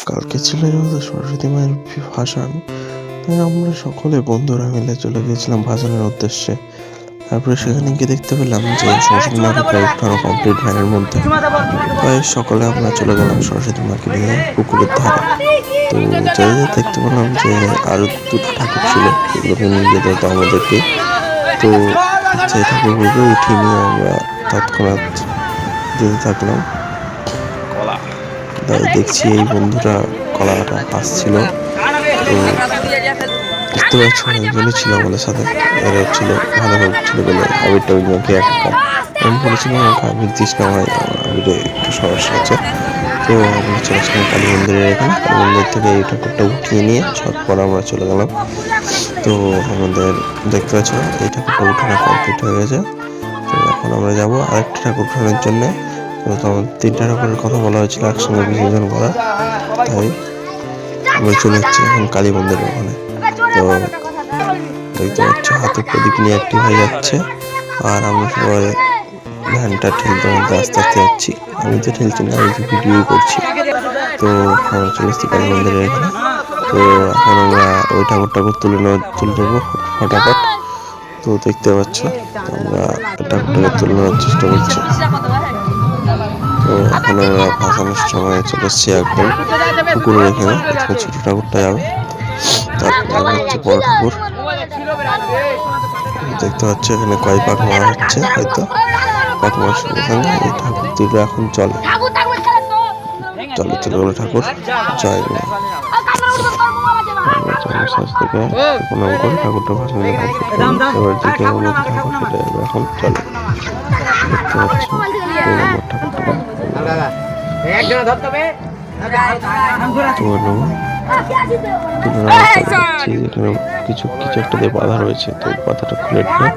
কালকে ছিল আমাদের সরস্বতী মায়ের ভাসান, তাই আমরা সকলে বন্ধুরা মিলে চলে গিয়েছিলাম ভাসানের উদ্দেশ্যে। তারপরে সেখানে গিয়ে দেখতে পেলাম যে সরস্বতী মাকে প্রায় উঠানো কমপ্লিট ভ্যানের মধ্যে। তাই সকালে আমরা চলে গেলাম সরস্বতী মাকে নিয়ে পুকুরের ধারে। তো যাই দেখতে পেলাম যে আরো দুটো ঠাকুর ছিল, সেগুলোকে নিয়ে যেতে হতো আমাদেরকে। তো সেই ঠাকুরগুলোকে উঠিয়ে নিয়ে আমরা তৎক্ষণাৎ যেতে থাকলাম। তাই দেখছি এই বন্ধুরা কলাটা আসছিল। তো বুঝতে পারছি অনেকজনই ছিল আমাদের সাথে, এরা ছিল ভালো ছিল বলে আবির টাবির মাকে একা আমি বলেছিলাম আমাকে আবির দিস না ভাই, আমার আবিরে একটু সমস্যা আছে। তো আমরা চলেছিলাম কালী মন্দিরের এখানে, কালী মন্দির থেকে এই ঠাকুরটা উঠিয়ে নিয়ে ঝটপট আমরা চলে গেলাম। তো আমাদের দেখতে পাচ্ছ এই ঠাকুরটা উঠানো কমপ্লিট হয়ে গেছে। তো এখন আমরা যাবো আরেকটা ঠাকুর উঠানোর জন্যে। তো আমাদের তিনটা ঠাকুরের কথা বলা হয়েছিল একসঙ্গে বিসর্জন করা, তাই আমরা চলে যাচ্ছি এখন কালী মন্দিরের ওখানে। তো দেখতে পাচ্ছ হাতে প্রদীপ নিয়ে একটি ভাই যাচ্ছে, আর আমরা সবাই ভ্যানটা ঠেলতে ঠেলতে আস্তে আস্তে যাচ্ছি। আমি তো ঠেলছি না, আমি তো ভিডিও করছি। তো আমরা চলে এসেছি কালী মন্দিরের এখানে। তো এখন আমরা ওই ঠাকুর তুলে দেবো ফটাফট। তো দেখতে পাচ্ছ আমরা ঠাকুরটাকে তুলে নেওয়ার চেষ্টা করছি। তো এখন আমরা ভাসানোর সময় চলে এসেছি একদম পুকুরের এখানে। প্রথমে ছোট ঠাকুরটা যাবে, তারপরে হচ্ছে বড় ঠাকুর। দেখতে পাচ্ছ এখানে কয় পাক মারা হচ্ছে, হয়তো পাক মারার সঙ্গে সঙ্গে এই ঠাকুর দুটো এখন চলে বলে ঠাকুর জয় গুরু। থেকে প্রণাম করে ঠাকুরটা ভাসানো কমপ্লিট করলাম। এবার দিকে হলো ঠাকুর সেটা এখন চলে। দেখতে পাচ্ছ দুই নম্বর ঠাকুরটা এখানে কিছু একটা দিয়ে বাধা রয়েছে। তো বাধাটা খুলে নিয়ে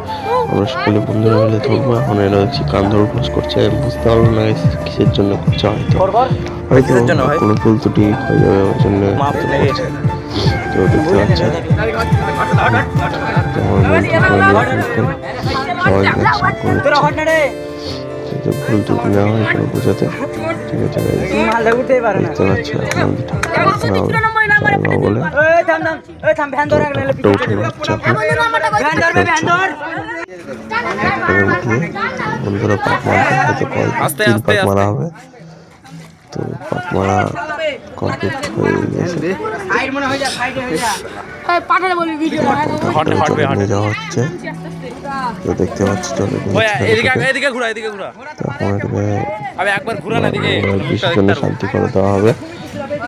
আমরা সকলে বন্ধুরা মিলে ধরবো। এখন এরা দেখছি কান ধরে ক্লোজ করছে, আমি বুঝতে পারলাম না কিসের জন্য করছে। হয়তো কোনো ভুল ত্রুটি হয়ে যাবে, ওই জন্য করছে। তো দেখতে পাচ্ছেন ভুল ত্রুটি নেওয়া হয় কোনো বোঝাতে। ঠিক আছে, দেখতে পাচ্ছি এখন বলে উঠানো হচ্ছে। বন্ধুরা পাক মারবে, হয়তো তিন পাক মারা হবে। তো পাক মারা কমপ্লিট হয়ে গেছে, নিয়ে যাওয়া হচ্ছে। তো দেখতে পাচ্ছি বিসর্জনে শান্তি করে দেওয়া হবে।